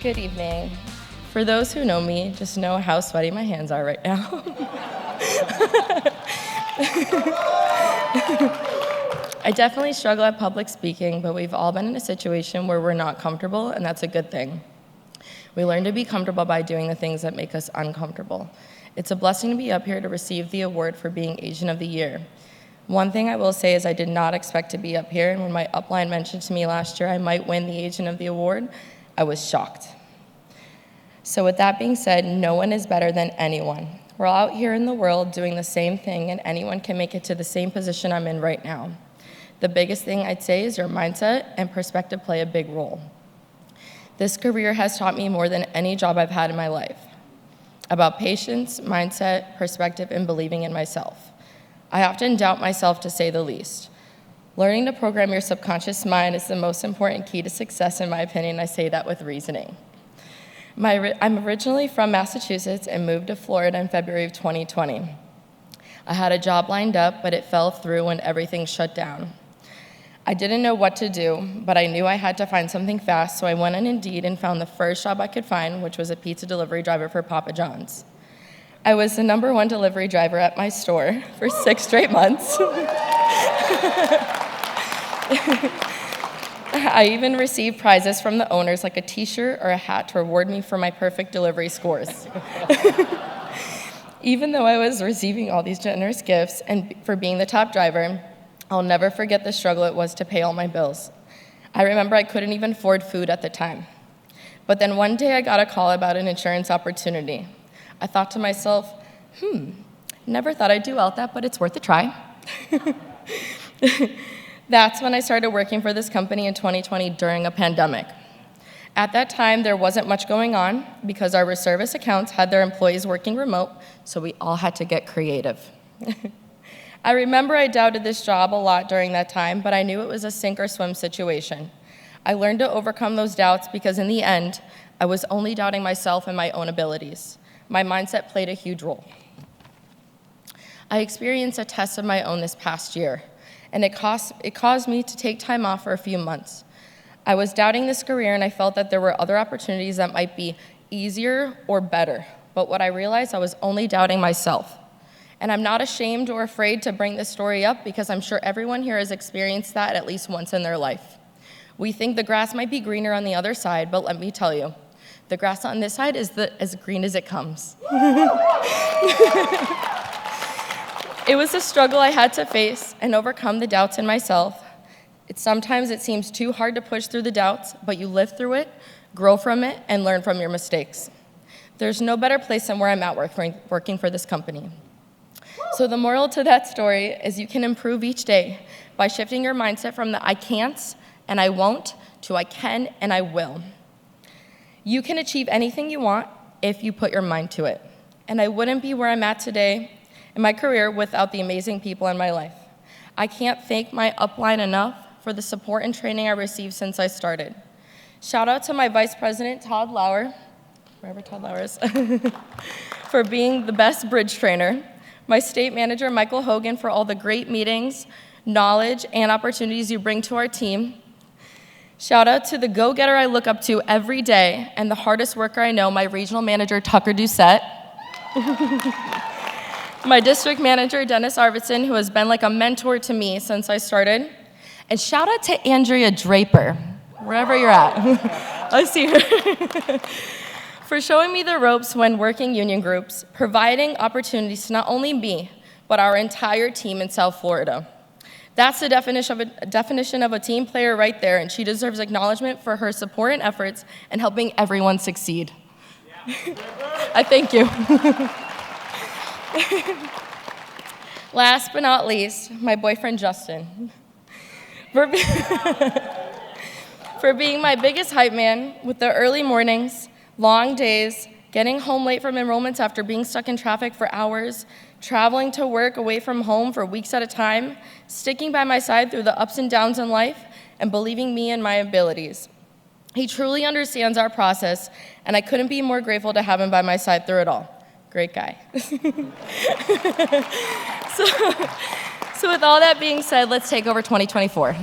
Good evening. For those who know me, just know how sweaty my hands are right now. I definitely struggle at public speaking, but we've all been in a situation where we're not comfortable, and that's a good thing. We learn to be comfortable by doing the things that make us uncomfortable. It's a blessing to be up here to receive the award for being Asian of the Year. One thing I will say is I did not expect to be up here, and when my upline mentioned to me last year I might win the Asian of the Award, I was shocked. So with that being said, no one is better than anyone. We're all out here in the world doing the same thing, and anyone can make it to the same position I'm in right now. The biggest thing I'd say is your mindset and perspective play a big role. This career has taught me more than any job I've had in my life about patience, mindset, perspective, and believing in myself. I often doubt myself, to say the least. Learning to program your subconscious mind is the most important key to success, in my opinion. I say that with reasoning. I'm originally from Massachusetts and moved to Florida in February of 2020. I had a job lined up, but it fell through when everything shut down. I didn't know what to do, but I knew I had to find something fast, so I went on Indeed and found the first job I could find, which was a pizza delivery driver for Papa John's. I was the #1 delivery driver at my store for 6 straight months. I even received prizes from the owners, like a t-shirt or a hat, to reward me for my perfect delivery scores. Even though I was receiving all these generous gifts and for being the top driver, I'll never forget the struggle it was to pay all my bills. I remember I couldn't even afford food at the time. But then one day I got a call about an insurance opportunity. I thought to myself, never thought I'd do all that, but it's worth a try. That's when I started working for this company in 2020 during a pandemic. At that time, there wasn't much going on because our service accounts had their employees working remote, so we all had to get creative. I remember I doubted this job a lot during that time, but I knew it was a sink or swim situation. I learned to overcome those doubts because in the end, I was only doubting myself and my own abilities. My mindset played a huge role. I experienced a test of my own this past year, and it caused me to take time off for a few months. I was doubting this career, and I felt that there were other opportunities that might be easier or better. But what I realized, I was only doubting myself. And I'm not ashamed or afraid to bring this story up because I'm sure everyone here has experienced that at least once in their life. We think the grass might be greener on the other side, but let me tell you, the grass on this side is as green as it comes. It was a struggle I had to face and overcome the doubts in myself. Sometimes it seems too hard to push through the doubts, but you live through it, grow from it, and learn from your mistakes. There's no better place than where I'm at working for this company. So the moral to that story is you can improve each day by shifting your mindset from the I can't and I won't to I can and I will. You can achieve anything you want if you put your mind to it. And I wouldn't be where I'm at today in my career without the amazing people in my life. I can't thank my upline enough for the support and training I received since I started. Shout out to my Vice President, Todd Lauer, wherever Todd Lauer is, for being the best bridge trainer. My state manager, Michael Hogan, for all the great meetings, knowledge, and opportunities you bring to our team. Shout out to the go-getter I look up to every day and the hardest worker I know, my regional manager, Tucker Doucette. My district manager, Dennis Arvidsson, who has been like a mentor to me since I started. And shout out to Andrea Draper, wherever you're at. I see her. For showing me the ropes when working union groups, providing opportunities to not only me, but our entire team in South Florida. That's the definition of a team player right there, and she deserves acknowledgement for her support and efforts in helping everyone succeed. I thank you. Last but not least, my boyfriend Justin. For being my biggest hype man with the early mornings, long days, getting home late from enrollments after being stuck in traffic for hours, traveling to work away from home for weeks at a time, sticking by my side through the ups and downs in life, and believing me and my abilities. He truly understands our process, and I couldn't be more grateful to have him by my side through it all. Great guy. So with all that being said, let's take over 2024.